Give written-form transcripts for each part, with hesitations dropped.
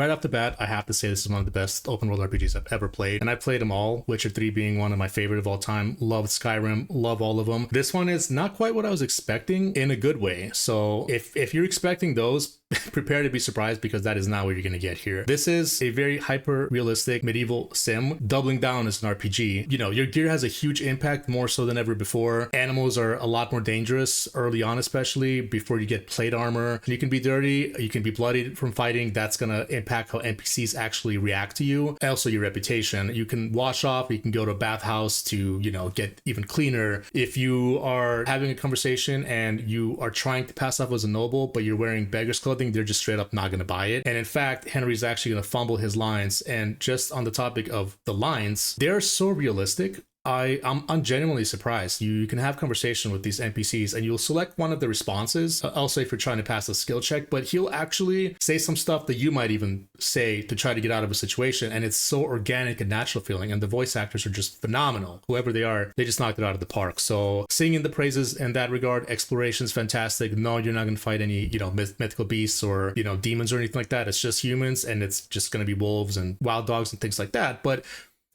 Right off the bat, I have to say this is one of the best open world RPGs I've ever played, and I played them all, Witcher 3 being one of my favorite of all time. Loved Skyrim, love all of them. This one is not quite what I was expecting in a good way. So if you're expecting those, prepare to be surprised, because that is not what you're going to get here. This is a very hyper realistic medieval sim, doubling down as an RPG. You know, your gear has a huge impact, more so than ever before. Animals are a lot more dangerous early on, especially before you get plate armor. You can be dirty, you can be bloodied from fighting. That's going to impact how NPCs actually react to you. Also your reputation. You can wash off, you can go to a bathhouse to, you know, get even cleaner. If you are having a conversation and you are trying to pass off as a noble, but you're wearing beggar's clothing, they're just straight up not going to buy it. And in fact, Henry's actually going to fumble his lines. And just on the topic of the lines, they're so realistic. I'm genuinely surprised. You can have conversation with these NPCs and you'll select one of the responses, also if you're trying to pass a skill check, but he'll actually say some stuff that you might even say to try to get out of a situation. And it's so organic and natural feeling. And the voice actors are just phenomenal. Whoever they are, they just knocked it out of the park. So singing the praises in that regard. Exploration's fantastic. No, you're not going to fight any, you know, mythical beasts or, you know, demons or anything like that. It's just humans, and it's just going to be wolves and wild dogs and things like that. But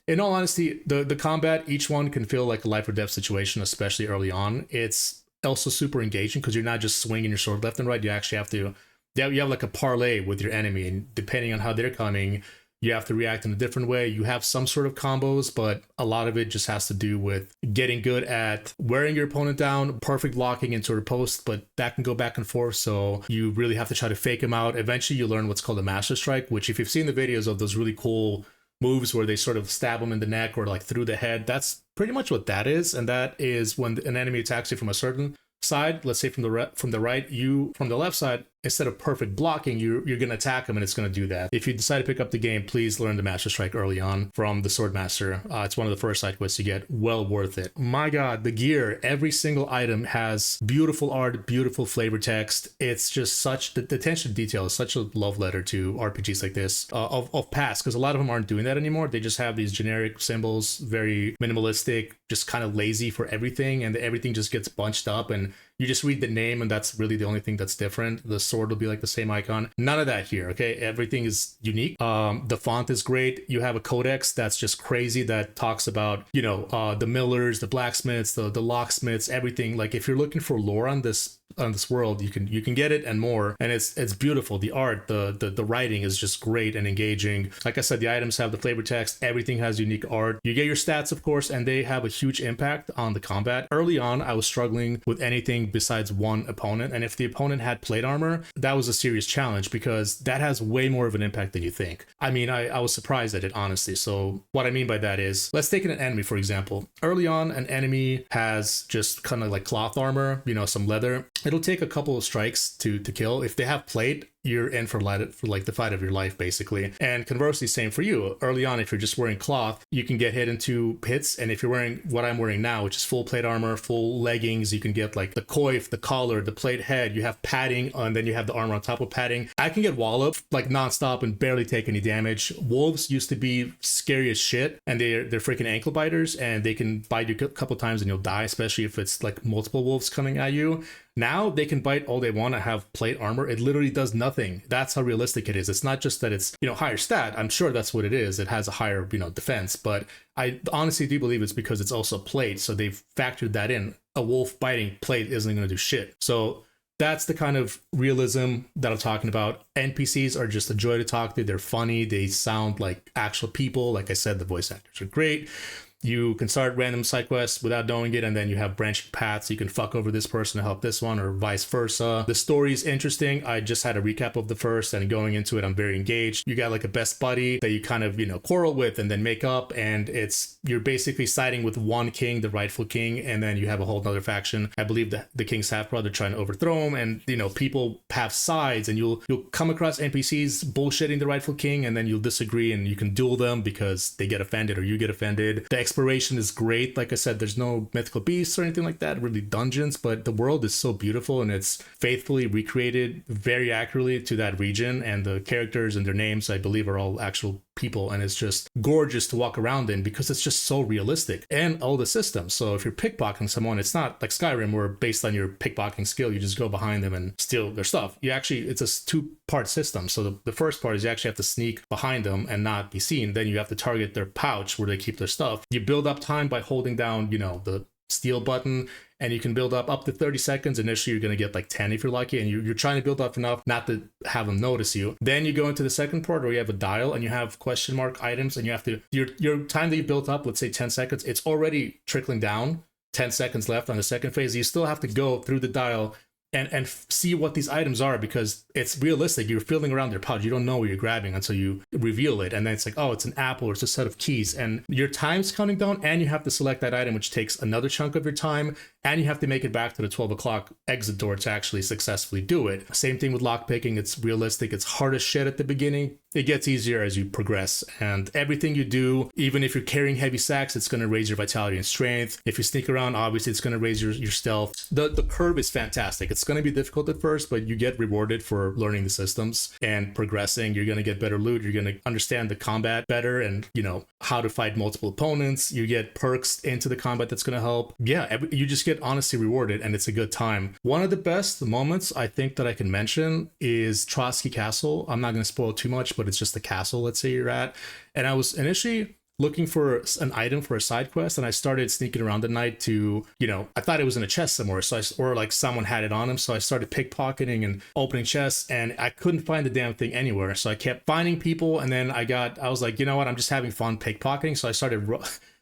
in all honesty, the combat, each one can feel like a life or death situation, especially early on. It's also super engaging because you're not just swinging your sword left and right. You actually have to, you have like a parlay with your enemy, and depending on how they're coming, you have to react in a different way. You have some sort of combos, but a lot of it just has to do with getting good at wearing your opponent down, perfect locking into a post, but that can go back and forth. So you really have to try to fake him out. Eventually you learn what's called a master strike, which if you've seen the videos of those really cool moves where they sort of stab them in the neck or like through the head, that's pretty much what that is. And that is when an enemy attacks you from a certain side, let's say from the right, you from the left side, instead of perfect blocking, you're going to attack them, and it's going to do that. If you decide to pick up the game, please learn the Master Strike early on from the Sword Master. It's one of the first side quests you get. Well worth it. My God, the gear, every single item has beautiful art, beautiful flavor text. It's just such, the attention to detail is such a love letter to RPGs like this of past, because a lot of them aren't doing that anymore. They just have these generic symbols, very minimalistic, just kind of lazy for everything, and everything just gets bunched up, and you just read the name, and that's really the only thing that's different. The sword will be like the same icon. None of that here, okay? Everything is unique. The font is great. You have a codex that's just crazy that talks about, you know, the millers, the blacksmiths, the locksmiths, everything. Like if you're looking for lore on this world, you can get it and more. And it's beautiful. The art, the writing is just great and engaging. Like I said, the items have the flavor text. Everything has unique art. You get your stats, of course, and they have a huge impact on the combat. Early on, I was struggling with anything besides one opponent, and if the opponent had plate armor, that was a serious challenge because that has way more of an impact than you think. I mean, I was surprised at it, honestly. So what I mean by that is, let's take an enemy, for example. Early on, an enemy has just kind of like cloth armor, you know, some leather. It'll take a couple of strikes to kill. If they have plate, you're in for like the fight of your life, basically. And conversely, same for you. Early on, if you're just wearing cloth, you can get hit into hits. And if you're wearing what I'm wearing now, which is full plate armor, full leggings, you can get like the coif, the collar, the plate head. You have padding, and then you have the armor on top of padding. I can get walloped like nonstop and barely take any damage. Wolves used to be scary as shit, and they're freaking ankle biters, and they can bite you a couple times and you'll die, especially if it's like multiple wolves coming at you. Now they can bite all they want to have plate armor. It literally does nothing. That's how realistic it is. It's not just that it's, you know, higher stat. I'm sure that's what it is. It has a higher, you know, defense, but I honestly do believe it's because it's also plate. So they've factored that in. A wolf biting plate isn't going to do shit. So that's the kind of realism that I'm talking about. NPCs are just a joy to talk to. They're funny. They sound like actual people. Like I said, the voice actors are great. You can start random side quests without knowing it, and then you have branching paths. You can fuck over this person to help this one, or vice versa. The story is interesting. I just had a recap of the first, and going into it, I'm very engaged. You got like a best buddy that you kind of, you know, quarrel with and then make up, and you're basically siding with one king, the rightful king, and then you have a whole other faction. I believe the king's half brother trying to overthrow him, and you know, people have sides, and you'll come across NPCs bullshitting the rightful king, and then you'll disagree, and you can duel them because they get offended or you get offended. The exploration is great. Like I said, there's no mythical beasts or anything like that, really dungeons, but the world is so beautiful, and it's faithfully recreated very accurately to that region, and the characters and their names, I believe, are all actual people, and it's just gorgeous to walk around in because it's just so realistic, and all the systems. So if you're pickpocketing someone, it's not like Skyrim where based on your pickpocketing skill you just go behind them and steal their stuff. You actually, it's a two-part system. So the first part is you actually have to sneak behind them and not be seen. Then you have to target their pouch where they keep their stuff. You build up time by holding down, you know, the steal button, and you can build up to 30 seconds. Initially you're going to get like 10 if you're lucky, and you're trying to build up enough not to have them notice you. Then you go into the second part where you have a dial and you have question mark items, and you have to, your time that you built up, let's say 10 seconds, it's already trickling down. 10 seconds left on the second phase. You still have to go through the dial and see what these items are, because it's realistic. You're feeling around their pouch. You don't know what you're grabbing until you reveal it. And then it's like, oh, it's an apple, or it's a set of keys. And your time's counting down, and you have to select that item, which takes another chunk of your time. And you have to make it back to the 12 o'clock exit door to actually successfully do it. Same thing with lockpicking. It's realistic. It's hard as shit at the beginning. It gets easier as you progress. And everything you do, even if you're carrying heavy sacks, it's going to raise your vitality and strength. If you sneak around, obviously it's going to raise your stealth. The curve is fantastic. It's going to be difficult at first, but you get rewarded for learning the systems and progressing. You're going to get better loot. You're going to understand the combat better, and, you know, how to fight multiple opponents. You get perks into the combat that's going to help. Yeah, you just get honestly rewarded, and it's a good time. One of the best moments I think that I can mention is Trotsky Castle. I'm not going to spoil too much, but it's just the castle, let's say you're at. And I was initially looking for an item for a side quest, and I started sneaking around at night to, you know, I thought it was in a chest somewhere, so or like someone had it on him, so I started pickpocketing and opening chests, and I couldn't find the damn thing anywhere. So I kept finding people, and then I was like, you know what, I'm just having fun pickpocketing. So I started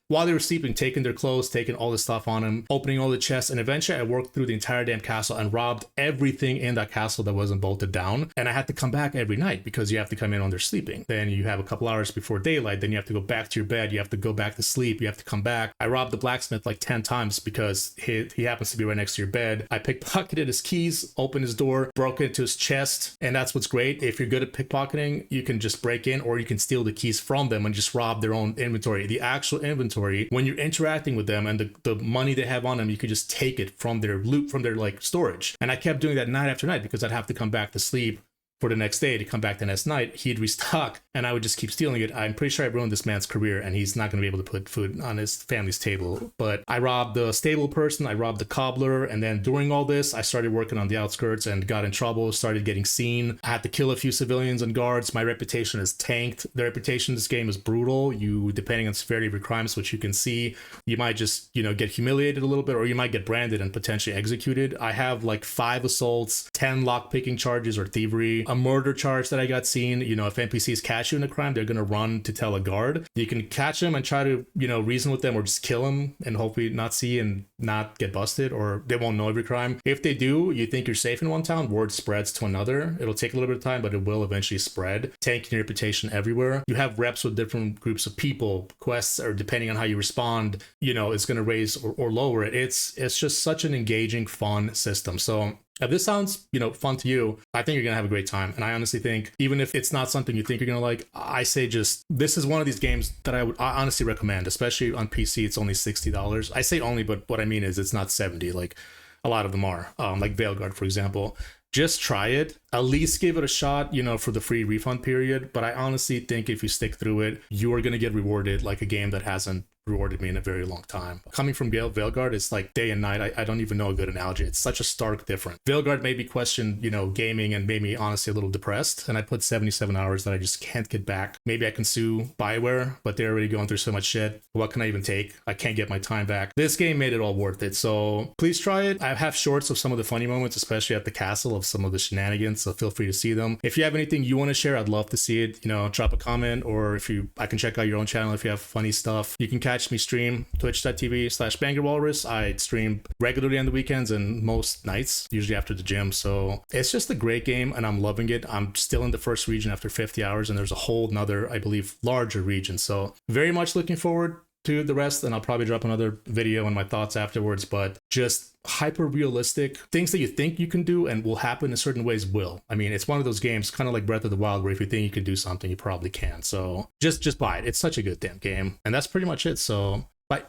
while they were sleeping, taking their clothes, taking all the stuff on them, opening all the chests, and eventually I worked through the entire damn castle and robbed everything in that castle that wasn't bolted down. And I had to come back every night because you have to come in when they're sleeping. Then you have a couple hours before daylight, then you have to go back to your bed, you have to go back to sleep, you have to come back. I robbed the blacksmith like 10 times because he happens to be right next to your bed. I pickpocketed his keys, opened his door, broke into his chest, and that's what's great. If you're good at pickpocketing, you can just break in, or you can steal the keys from them and just rob their own inventory. The actual inventory, when you're interacting with them and the money they have on them, you could just take it from their loot, from their like storage. And I kept doing that night after night because I'd have to come back to sleep for the next day to come back the next night. He'd restock, and I would just keep stealing it. I'm pretty sure I ruined this man's career, and he's not going to be able to put food on his family's table. But I robbed the stable person, I robbed the cobbler, and then during all this, I started working on the outskirts and got in trouble, started getting seen. I had to kill a few civilians and guards. My reputation is tanked. The reputation in this game is brutal. You, depending on severity of your crimes, which you can see, you might just, you know, get humiliated a little bit, or you might get branded and potentially executed. I have like 5 assaults, 10 lockpicking charges or thievery, a murder charge that I got seen. You know, if NPCs catch you in a crime, they're going to run to tell a guard. You can catch them and try to, you know, reason with them, or just kill them and hopefully not see and not get busted, or they won't know every crime. If they do, you think you're safe in one town, word spreads to another. It'll take a little bit of time, but it will eventually spread, tanking your reputation everywhere. You have reps with different groups of people, quests, or depending on how you respond, you know, it's going to raise or lower it. It's just such an engaging, fun system. So if this sounds, you know, fun to you, I think you're going to have a great time. And I honestly think, even if it's not something you think you're going to like, I say just, this is one of these games that I honestly recommend, especially on PC. It's only $60. I say only, but what I mean is it's not 70 like a lot of them are, like Veilguard, for example. Just try it, at least give it a shot, you know, for the free refund period. But I honestly think if you stick through it, you are going to get rewarded like a game that hasn't rewarded me in a very long time. Coming from Veilguard, it's like day and night. I don't even know a good analogy. It's such a stark difference. Veilguard made me question, you know, gaming, and made me honestly a little depressed. And I put 77 hours that I just can't get back. Maybe I can sue BioWare, but they're already going through so much shit. What can I even take? I can't get my time back. This game made it all worth it. So please try it. I have shorts of some of the funny moments, especially at the castle, of some of the shenanigans. So feel free to see them. If you have anything you want to share, I'd love to see it. You know, drop a comment, or I can check out your own channel if you have funny stuff. You can catch me stream twitch.tv/bangerwalrus. I stream regularly on the weekends and most nights, usually after the gym. So it's just a great game, and I'm loving it. I'm still in the first region after 50 hours, and there's a whole nother, I believe, larger region. So very much looking forward to the rest, and I'll probably drop another video on my thoughts afterwards. But just hyper realistic things that you think you can do and will happen in certain ways will. I mean, it's one of those games, kind of like Breath of the Wild, where if you think you can do something, you probably can. So just buy it. It's such a good damn game. And that's pretty much it. So bye.